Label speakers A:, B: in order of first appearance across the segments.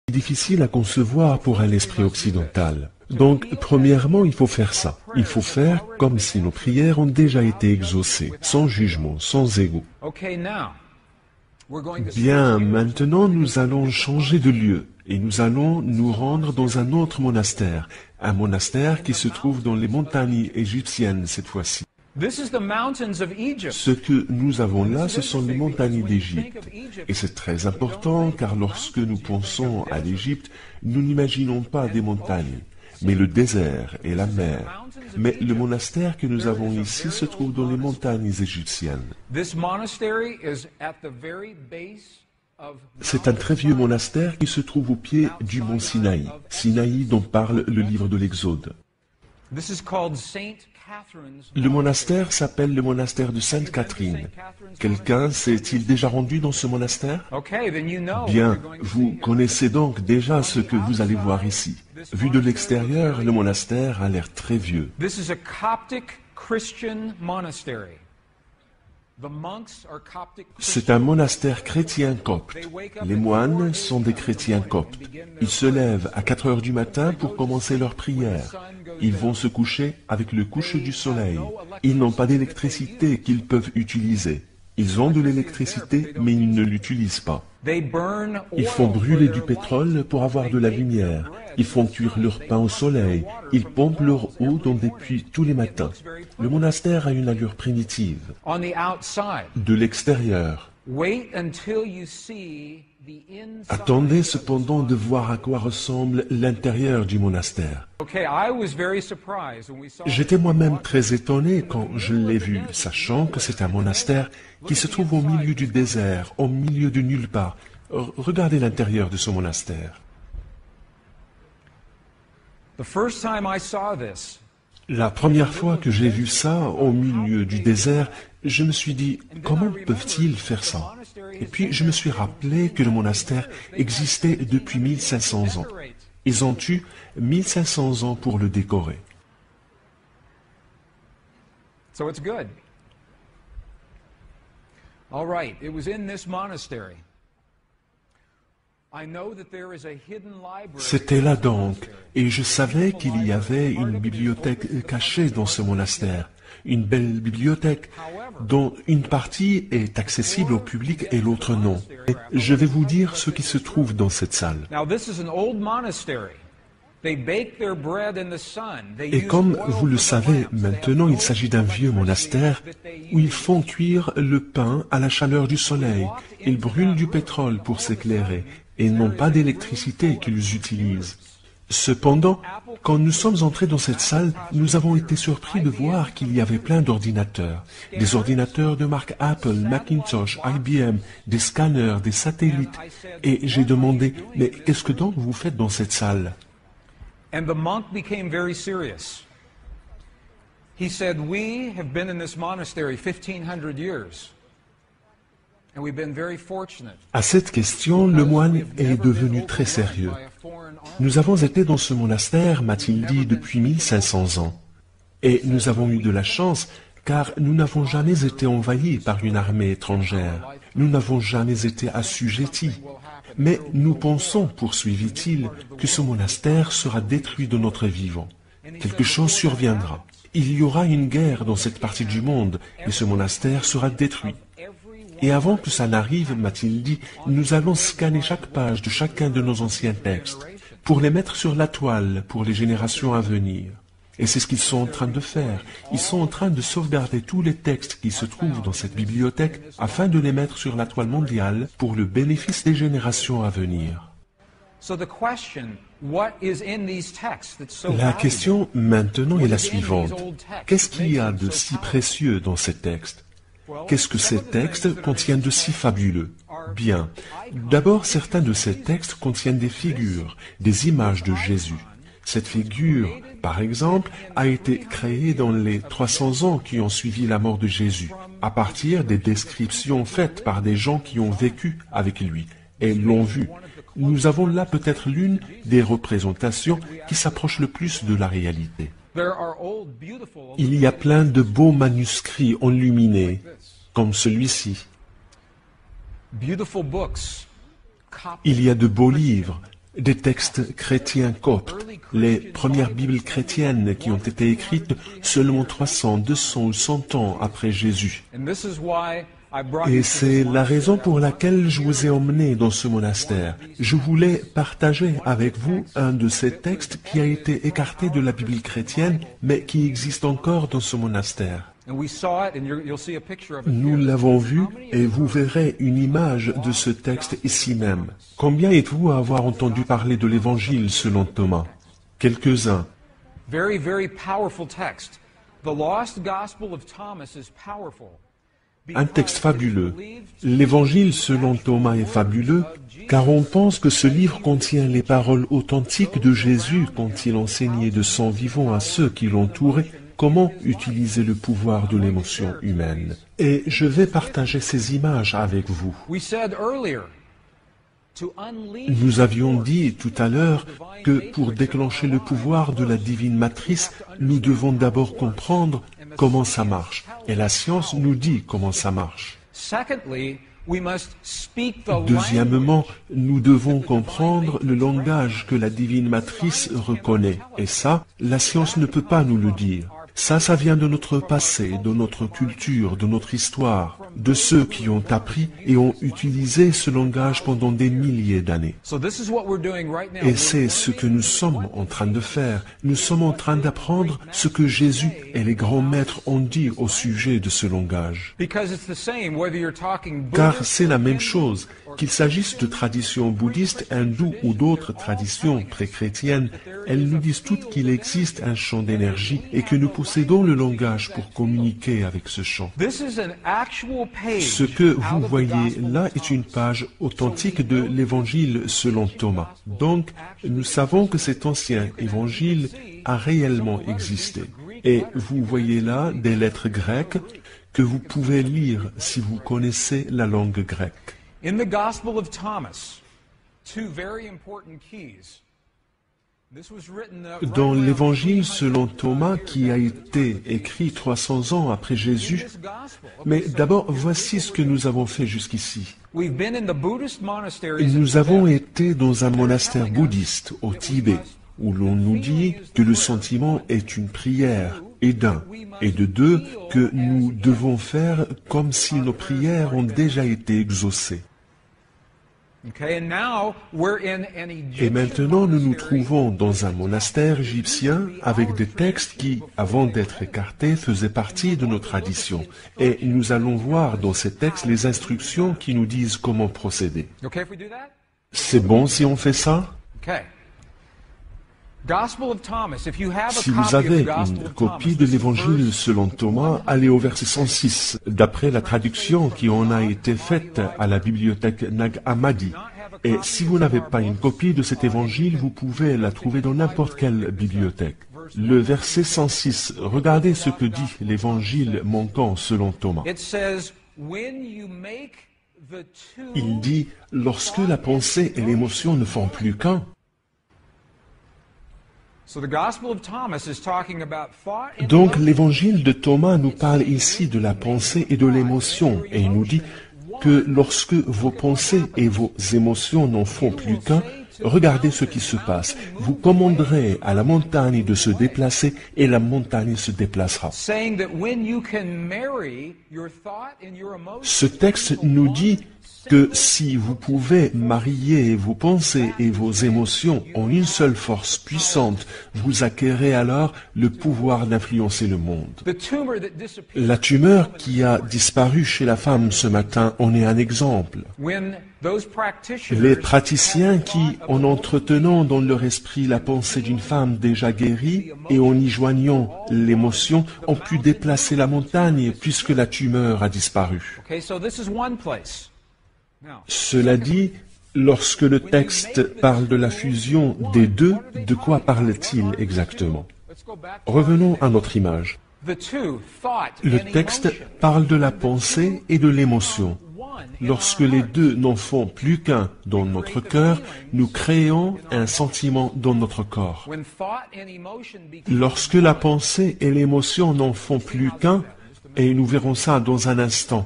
A: difficile à concevoir pour un esprit occidental. Donc, premièrement, il faut faire ça. Il faut faire comme si nos prières ont déjà été exaucées, sans jugement, sans ego. Bien, maintenant, nous allons changer de lieu et nous allons nous rendre dans un autre monastère, un monastère qui se trouve dans les montagnes égyptiennes cette fois-ci. Ce que nous avons là, ce sont les montagnes d'Égypte. Et c'est très important car lorsque nous pensons à l'Égypte, nous n'imaginons pas des montagnes, mais le désert et la mer. Mais le monastère que nous avons ici se trouve dans les montagnes égyptiennes. C'est un très vieux monastère qui se trouve au pied du mont Sinaï, Sinaï dont parle le livre de l'Exode. Le monastère s'appelle le monastère de Sainte Catherine. Quelqu'un s'est-il déjà rendu dans ce monastère? Bien, vous connaissez donc déjà ce que vous allez voir ici. Vu de l'extérieur, le monastère a l'air très vieux. C'est un monastère chrétien copte. Les moines sont des chrétiens coptes. Ils se lèvent à 4 heures du matin pour commencer leur prière. Ils vont se coucher avec le coucher du soleil. Ils n'ont pas d'électricité qu'ils peuvent utiliser. Ils ont de l'électricité, mais ils ne l'utilisent pas. Ils font brûler du pétrole pour avoir de la lumière. Ils font cuire leur pain au soleil. Ils pompent leur eau dans des puits tous les matins. Le monastère a une allure primitive. De l'extérieur. Attendez cependant de voir à quoi ressemble l'intérieur du monastère. J'étais moi-même très étonné quand je l'ai vu, sachant que c'est un monastère qui se trouve au milieu du désert, au milieu de nulle part. Regardez l'intérieur de ce monastère. La première fois que j'ai vu ça au milieu du désert, je me suis dit, comment peuvent-ils faire ça? Et puis je me suis rappelé que le monastère existait depuis 1500 ans. Ils ont eu 1500 ans pour le décorer. C'était là donc, et je savais qu'il y avait une bibliothèque cachée dans ce monastère, une belle bibliothèque dont une partie est accessible au public et l'autre non. Et je vais vous dire ce qui se trouve dans cette salle. Et comme vous le savez, maintenant il s'agit d'un vieux monastère où ils font cuire le pain à la chaleur du soleil. Ils brûlent du pétrole pour s'éclairer et n'ont pas d'électricité qu'ils utilisent. Cependant, quand nous sommes entrés dans cette salle, nous avons été surpris de voir qu'il y avait plein d'ordinateurs. Des ordinateurs de marque Apple, Macintosh, IBM, des scanners, des satellites. Et j'ai demandé, mais qu'est-ce que donc vous faites dans cette salle?
B: And the monk became very serious. He said, "We have been in this monastery 1500 years. And we've been very fortunate."
A: À cette question, le moine est devenu très sérieux. Nous avons été dans ce monastère, m'a-t-il dit, depuis 1500 ans. Et nous avons eu de la chance, car nous n'avons jamais été envahis par une armée étrangère. Nous n'avons jamais été assujettis. Mais nous pensons, poursuivit-il, que ce monastère sera détruit de notre vivant. Quelque chose surviendra. Il y aura une guerre dans cette partie du monde et ce monastère sera détruit. Et avant que ça n'arrive, m'a-t-il dit, nous allons scanner chaque page de chacun de nos anciens textes pour les mettre sur la toile pour les générations à venir. Et c'est ce qu'ils sont en train de faire. Ils sont en train de sauvegarder tous les textes qui se trouvent dans cette bibliothèque afin de les mettre sur la toile mondiale pour le bénéfice des générations à venir. La question maintenant est la suivante. Qu'est-ce qu'il y a de si précieux dans ces textes? Qu'est-ce que ces textes contiennent de si fabuleux? Bien. D'abord, certains de ces textes contiennent des figures, des images de Jésus. Cette figure, par exemple, a été créée dans les 300 ans qui ont suivi la mort de Jésus, à partir des descriptions faites par des gens qui ont vécu avec lui et l'ont vu. Nous avons là peut-être l'une des représentations qui s'approche le plus de la réalité. Il y a plein de beaux manuscrits enluminés, comme celui-ci. Il y a de beaux livres, Des textes chrétiens coptes, les premières Bibles chrétiennes qui ont été écrites seulement 300, 200 ou 100 ans après Jésus. Et c'est la raison pour laquelle je vous ai emmené dans ce monastère. Je voulais partager avec vous un de ces textes qui a été écarté de la Bible chrétienne, mais qui existe encore dans ce monastère. Nous l'avons vu et vous verrez une image de ce texte ici même. Combien êtes-vous à avoir entendu parler de l'Évangile selon Thomas? Quelques-uns.
B: Very, very powerful text. The lost gospel of Thomas is powerful.
A: Un texte fabuleux. L'Évangile selon Thomas est fabuleux, car on pense que ce livre contient les paroles authentiques de Jésus quand il enseignait de son vivant à ceux qui l'entouraient comment utiliser le pouvoir de l'émotion humaine. Et je vais partager ces images avec vous. Nous avions dit tout à l'heure que pour déclencher le pouvoir de la divine matrice, nous devons d'abord comprendre comment ça marche. Et la science nous dit comment ça marche. Deuxièmement, nous devons comprendre le langage que la divine matrice reconnaît. Et ça, la science ne peut pas nous le dire. Ça vient de notre passé, de notre culture, de notre histoire, de ceux qui ont appris et ont utilisé ce langage pendant des milliers d'années. Et c'est ce que nous sommes en train de faire. Nous sommes en train d'apprendre ce que Jésus et les grands maîtres ont dit au sujet de ce langage. Car c'est la même chose, qu'il s'agisse de traditions bouddhistes, hindoues ou d'autres traditions pré-chrétiennes, elles nous disent toutes qu'il existe un champ d'énergie et que nous possédons le langage pour communiquer avec ce champ. Ce que vous voyez là est une page authentique de l'Évangile selon Thomas. Donc, nous savons que cet ancien Évangile a réellement existé. Et vous voyez là des lettres grecques que vous pouvez lire si vous connaissez la langue grecque.
B: In the Gospel of Thomas, two very important keys.
A: Dans l'Évangile selon Thomas qui a été écrit 300 ans après Jésus, mais d'abord voici ce que nous avons fait jusqu'ici. Nous avons été dans un monastère bouddhiste au Tibet, où l'on nous dit que le sentiment est une prière, et d'un, et de deux, que nous devons faire comme si nos prières ont déjà été exaucées. Et maintenant, nous nous trouvons dans un monastère égyptien avec des textes qui, avant d'être écartés, faisaient partie de nos traditions. Et nous allons voir dans ces textes les instructions qui nous disent comment procéder. C'est bon si on fait ça? Si vous avez une copie de l'Évangile selon Thomas, allez au verset 106, d'après la traduction qui en a été faite à la bibliothèque Nag Hammadi. Et si vous n'avez pas une copie de cet Évangile, vous pouvez la trouver dans n'importe quelle bibliothèque. Le verset 106, regardez ce que dit l'Évangile manquant selon Thomas. Il dit, lorsque la pensée et l'émotion ne font plus qu'un. Donc l'évangile de Thomas nous parle ici de la pensée et de l'émotion et il nous dit que lorsque vos pensées et vos émotions n'en font plus qu'un, regardez ce qui se passe. Vous commanderez à la montagne de se déplacer et la montagne se déplacera. Ce texte nous dit que si vous pouvez marier vos pensées et vos émotions en une seule force puissante, vous acquérez alors le pouvoir d'influencer le monde. La tumeur qui a disparu chez la femme ce matin en est un exemple. Les praticiens qui, en entretenant dans leur esprit la pensée d'une femme déjà guérie et en y joignant l'émotion, ont pu déplacer la montagne puisque la tumeur a disparu. Cela dit, lorsque le texte parle de la fusion des deux, de quoi parle-t-il exactement? Revenons à notre image. Le texte parle de la pensée et de l'émotion. Lorsque les deux n'en font plus qu'un dans notre cœur, nous créons un sentiment dans notre corps. Lorsque la pensée et l'émotion n'en font plus qu'un, et nous verrons ça dans un instant,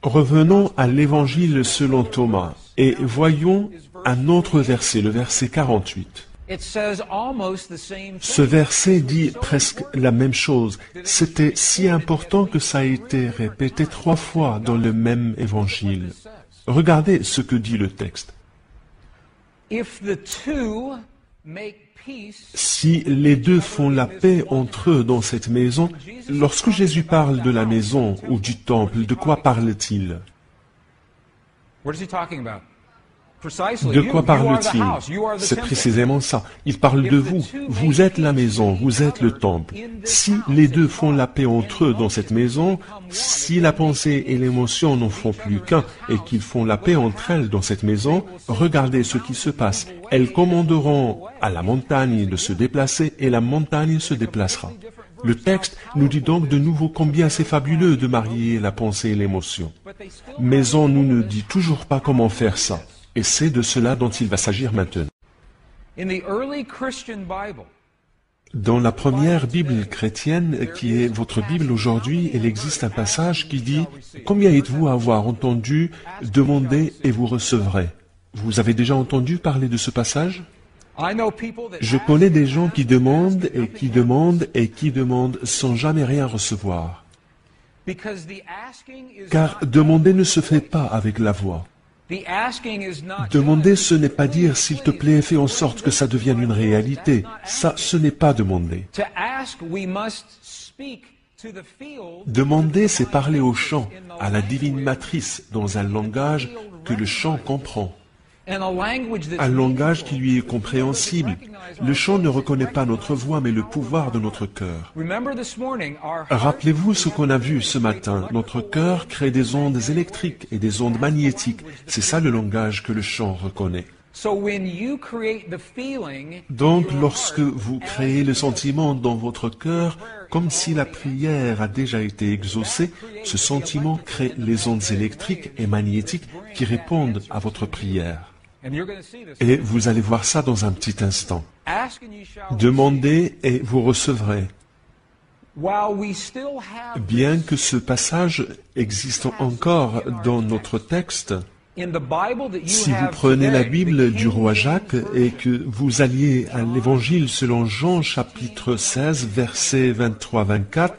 A: Revenons à l'Évangile selon Thomas et voyons un autre verset, le verset 48.
B: It says almost the same
A: Ce
B: thing.
A: verset dit presque la même chose. C'était si important que ça a été répété 3 fois dans le même Évangile. Regardez ce que dit le texte.
B: If the two make peace,
A: Si les deux font la paix entre eux dans cette maison, lorsque Jésus parle de la maison ou du temple, de quoi parle-t-il?
B: what is he talking about? Precisely.
A: De
B: You
A: quoi
B: are the
A: parle-t-il?
B: house, you are the
A: C'est
B: temple.
A: précisément ça. Il parle de vous. Vous êtes la maison, vous êtes le temple. Si les deux font la paix entre eux dans cette maison, si la pensée et l'émotion n'en font plus qu'un et qu'ils font la paix entre elles dans cette maison, regardez ce qui se passe. Elles commanderont à la montagne de se déplacer et la montagne se déplacera. Le texte nous dit donc de nouveau combien c'est fabuleux de marier la pensée et l'émotion. Mais on nous ne dit toujours pas comment faire ça. Et c'est de cela dont il va s'agir maintenant.
B: In the early Christian Bible,
A: Dans la première Bible chrétienne, qui est votre Bible aujourd'hui, il existe un passage qui dit « Combien êtes-vous à avoir entendu, demandez et vous recevrez » Vous avez déjà entendu parler de ce passage?
B: I know people that
A: Je connais des gens qui demandent et qui demandent et qui demandent sans jamais rien recevoir.
B: because the asking is
A: Car
B: not,
A: demander ne se fait pas avec la voix.
B: the asking is not
A: Demander, ce n'est pas dire « s'il te plaît, fais en sorte que ça devienne une réalité ». Ça, ce n'est pas demander.
B: to ask. We must speak to the field.
A: Demander, c'est parler au chant, à la divine matrice, dans un langage que le chant comprend,
B: And a language that's
A: un langage qui lui est compréhensible. Le chant ne reconnaît pas notre voix, mais le pouvoir de notre cœur.
B: Remember this morning, our heart
A: Rappelez-vous ce qu'on a vu ce matin. Notre cœur crée des ondes électriques et des ondes magnétiques. C'est ça le langage que le chant reconnaît.
B: So when you create the feeling,
A: Donc, lorsque vous créez le sentiment dans votre cœur, comme si la prière a déjà été exaucée, ce sentiment crée les ondes électriques et magnétiques qui répondent à votre prière.
B: and you're going to see this.
A: Et vous allez voir ça dans un petit instant.
B: Ask and you shall.
A: Demandez et vous recevrez.
B: While we still have
A: Bien que ce passage existe encore dans notre texte,
B: in the Bible that you
A: si vous
B: have
A: prenez la
B: today,
A: Bible
B: the
A: du
B: King
A: roi
B: James
A: Jacques et que vous alliez à l'Évangile selon Jean chapitre 16 versets 23-24,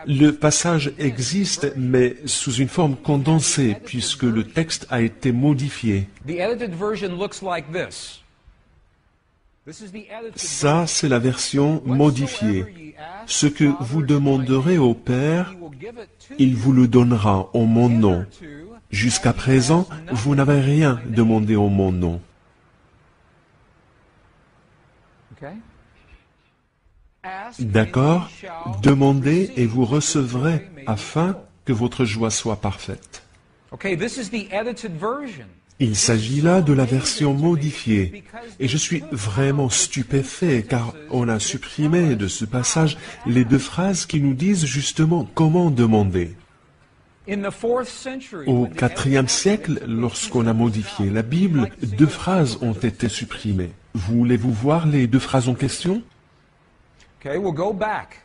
A: le passage existe mais sous une forme condensée puisque le texte a été modifié.
B: The edited version looks like this. This is the edited
A: Ça, c'est la version modifiée. Ce que vous demanderez au Père,
B: He will give it to
A: il vous le donnera en mon nom.
B: you.
A: Jusqu'à présent, vous n'avez rien demandé en mon nom.
B: Okay? Ask and
A: D'accord?
B: ye shall
A: Demandez et
B: receive,
A: vous
B: that your
A: recevrez
B: joy may be
A: afin
B: full.
A: que votre joie soit parfaite.
B: Okay, this is the edited version.
A: Il s'agit là de la version modifiée. Et je suis vraiment stupéfait car on a supprimé de ce passage les 2 phrases qui nous disent justement comment demander.
B: In the 4th century,
A: Au
B: when the
A: IVe siècle, lorsqu'on a modifié la Bible, 2 phrases ont été supprimées. Voulez-vous voir les 2 phrases en question?
B: Okay, we'll go back.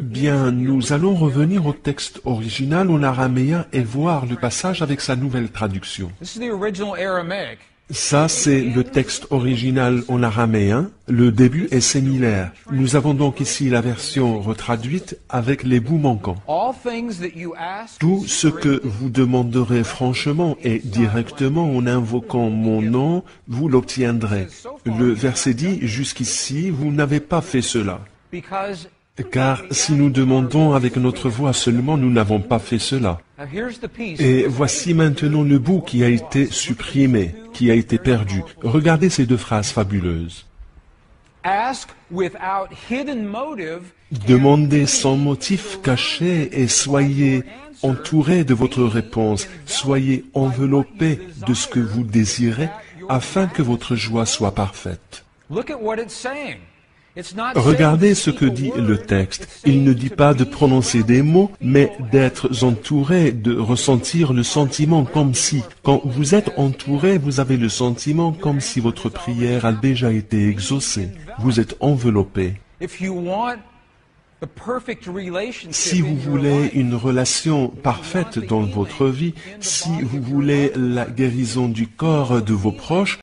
A: Bien, nous allons revenir au texte original en araméen et voir le passage avec sa nouvelle traduction.
B: This is the original Aramaic.
A: Ça, c'est le texte original en araméen. Le début est similaire. Nous avons donc ici la version retraduite avec les bouts manquants.
B: All things that you ask
A: Tout ce que vous demanderez franchement et directement en invoquant mon nom, vous l'obtiendrez. Le verset dit, jusqu'ici, vous n'avez pas fait cela.
B: because
A: Car si nous demandons avec notre voix seulement, nous n'avons pas fait cela.
B: now here's the piece.
A: Et voici maintenant le bout qui a été supprimé, qui a été perdu. Regardez ces 2 phrases fabuleuses.
B: Ask without hidden motive.
A: Demandez sans motif caché et soyez entourés de votre réponse. Soyez enveloppés de ce que vous désirez afin que votre joie soit parfaite.
B: Look at what it's saying. It's not
A: Regardez
B: saying
A: ce que
B: speak a
A: dit
B: word.
A: le
B: It's
A: texte.
B: saying
A: Il ne dit
B: to
A: pas de
B: be
A: prononcer des mots, mais d'être entouré, de ressentir le sentiment comme si, quand vous êtes entouré, vous avez le sentiment comme si votre prière a déjà été exaucée. Vous êtes enveloppé.
B: If you want
A: Si vous voulez une relation parfaite dans votre vie, si vous voulez la guérison du corps de vos proches,